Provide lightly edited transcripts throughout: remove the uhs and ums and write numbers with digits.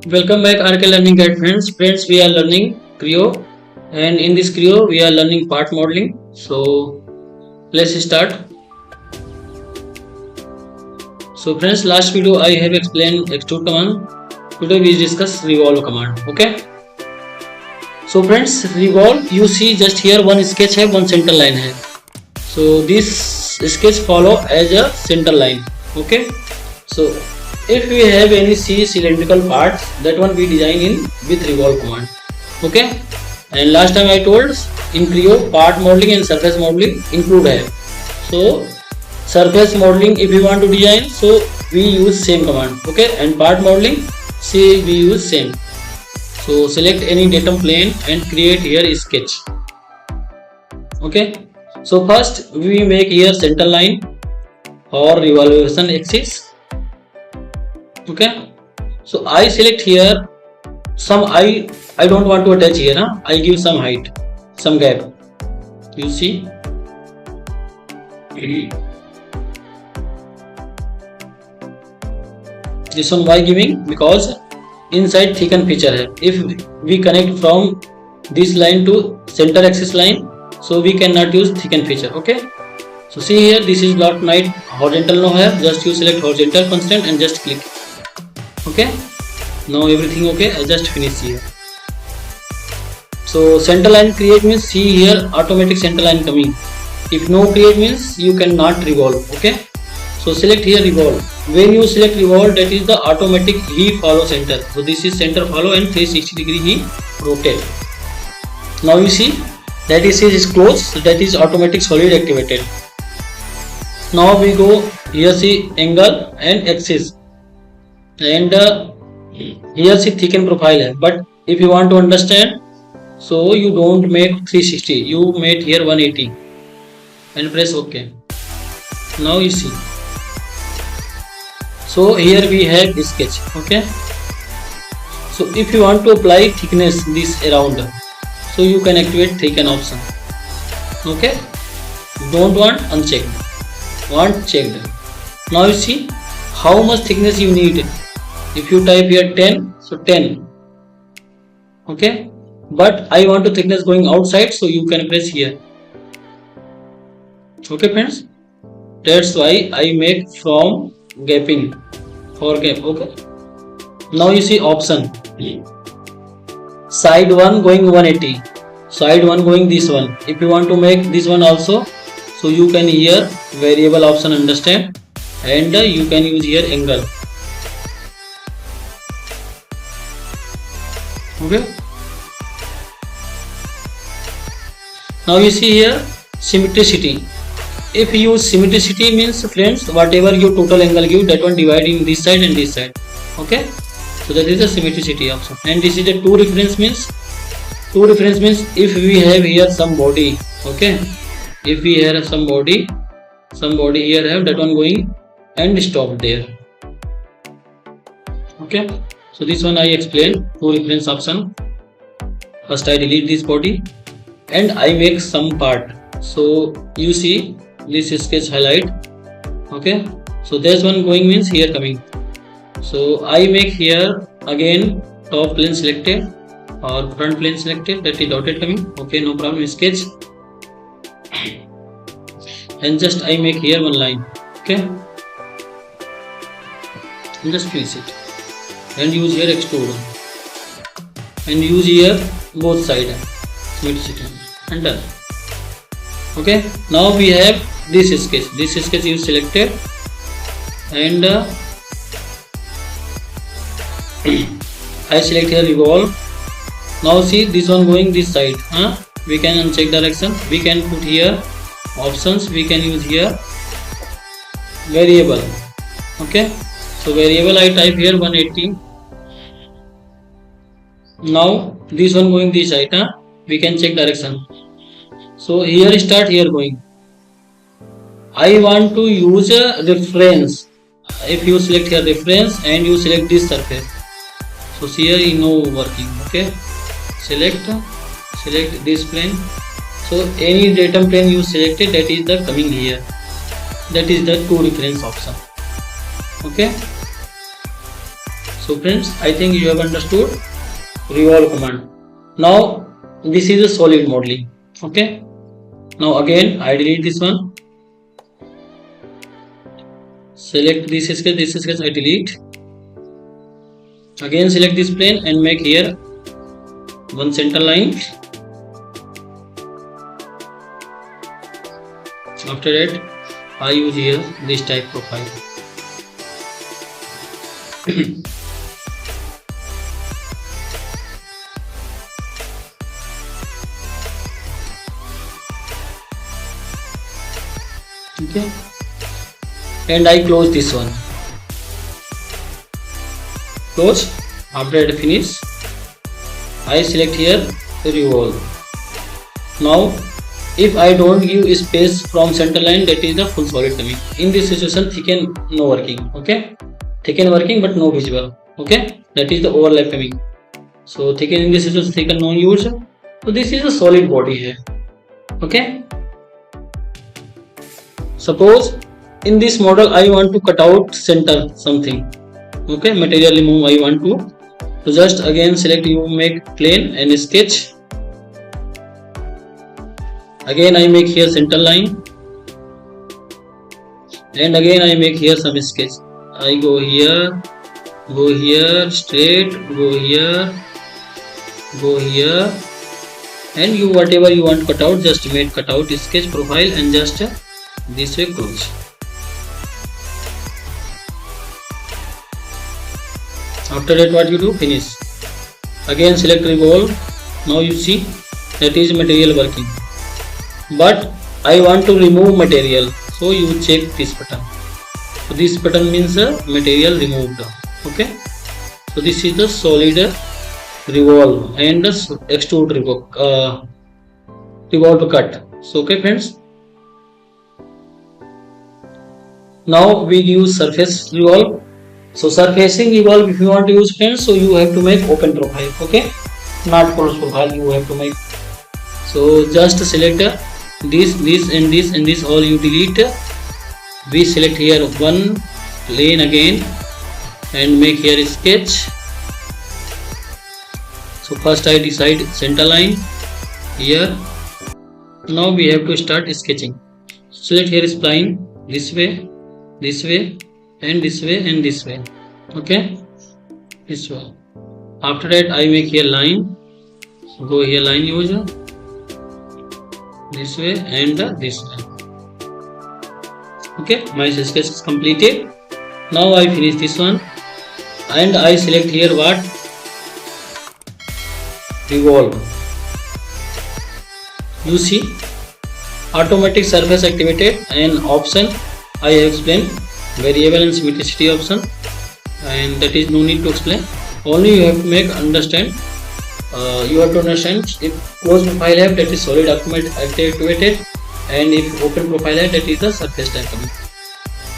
Welcome back RK Learning Guide friends. Friends, we are learning Creo, and in this Creo we are learning part modeling. So let's start. So friends, last video I have explained extrude command. Today we discuss revolve command. Okay. So friends, revolve, you see just here one sketch है, one center line है. So this sketch follow as a center line. Okay. So if we have any cylindrical parts, that one we design in with revolve command. Okay. And last time I told in Creo part modeling and surface modeling include है. So surface modeling if we want to design, so we use same command. Okay. And part modeling, see we use same. So select any datum plane and create here sketch. Okay. So first we make here center line or revolution axis. Okay. So I select here some I don't want to attach here. I give some height, some gap. You see. This one why giving? Because inside thicken feature hai. If we connect from this line to center axis line, so we cannot use thicken feature. Okay. So see here, this is not horizontal no hai. Just you select horizontal constant and just click. Okay. Now everything okay. I just finish here. So center line create means see here automatic center line coming. If no create means you cannot revolve. Okay. So select here revolve. When you select revolve, that is the automatic he follow center. So this is center follow and 360 degree he rotate. Now you see that is closed. So that is automatic solid activated. Now we go here see angle and axis. And here see thicken profile hai. But if you want to understand, so you don't make 360, you make here 180 and press OK. Now you see. So here we have this sketch. Okay. So if you want to apply thickness this around, so you can activate thicken option. Okay. Don't want unchecked. Want checked. Now you see how much thickness you need. If you type here 10, so 10. Okay. But I want to thickness going outside, so you can press here. Okay friends. That's why I make from gapping for gap. Okay. Now you see option. Side 1 going 180. Side 1 going this one. If you want to make this one also, so you can here variable option understand, and you can use here angle. Okay. Now you see here symmetricity. If you use symmetricity means friends, whatever you total angle give, that one divide in this side and this side. Okay. So that is the symmetricity option. And this is the two reference means if we have here some body. Okay. If we have some body here have that one going and stop there. Okay. So this one I explained, two reference option. First I delete this body and I make some part. So you see this sketch highlight. Okay. So this one going means here coming. So I make here again top plane selected or front plane selected, that is dotted coming. Okay, no problem. Sketch and just I make here one line. Okay. And just finish it. And use here extrude and use here both side and done. Okay. Now we have this sketch. This sketch is selected and I select here revolve. Now see this one going this side. We can uncheck direction. We can put here options. We can use here variable. Okay. So variable I type here 180. Now this one going this side. We can check direction. So here start, here going. I want to use a reference. If you select here reference and you select this surface, so here you know working. Okay. Select this plane. So any datum plane you selected, that is the coming here. That is the two reference option. Okay. So friends, I think you have understood revolve command. Now this is a solid modeling. Okay. Now again I delete this one. Select this sketch I delete. Again select this plane and make here one center line. After that I use here this type profile. Okay, and I close this one. Close. After that finish, I select here revolve. Now if I don't give space from center line, that is the full solid coming. In this situation, thicken no working. Okay, thicken working but no visible. Okay, that is the overlap coming. So thicken in this situation, thicken no use. So this is a solid body here. Okay. Suppose in this model I want to cut out center something. Okay, material remove I want to. So just again select, you make plane and sketch. Again I make here center line, and again I make here some sketch. I go here, straight, go here, and you whatever you want cut out, just make cut out sketch profile and just this way close. After that what you do, finish. Again select revolve. Now you see that is material working, but I want to remove material, so you check this button. So this button means the material removed. Okay, so this is the solid revolve and the extrude revolve to cut. So okay friends, now we use surface revolve. So surfacing revolve, if you want to use friends, so you have to make open profile. Okay, not close profile you have to make. So just select this and this all you delete. We select here one plane again and make here a sketch. So first I decide center line here. Now we have to start sketching. Select here spline this way, and this way and this way. Okay, this way. After that I make here line. So go here line use this way and this way. Okay, my sketch is completed. Now I finish this one and I select here what, revolve. You see automatic surface activated, and option I have explained variable and symmetricity option, and that is no need to explain. Only you have to make understand. You have to understand if close profile have, that is solid activated, and if open profile have, that is the surface type coming.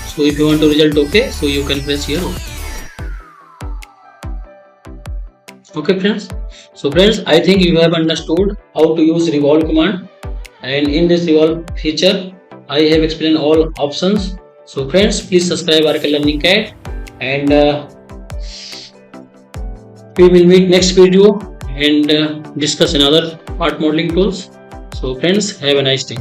So if you want to result okay, so you can press here okay. Okay friends, so friends, I think you have understood how to use revolve command, and in this revolve feature I have explained all options. So friends, please subscribe Arkel Learning Cat, and we will meet next video and discuss another part modeling tools. So friends, have a nice day.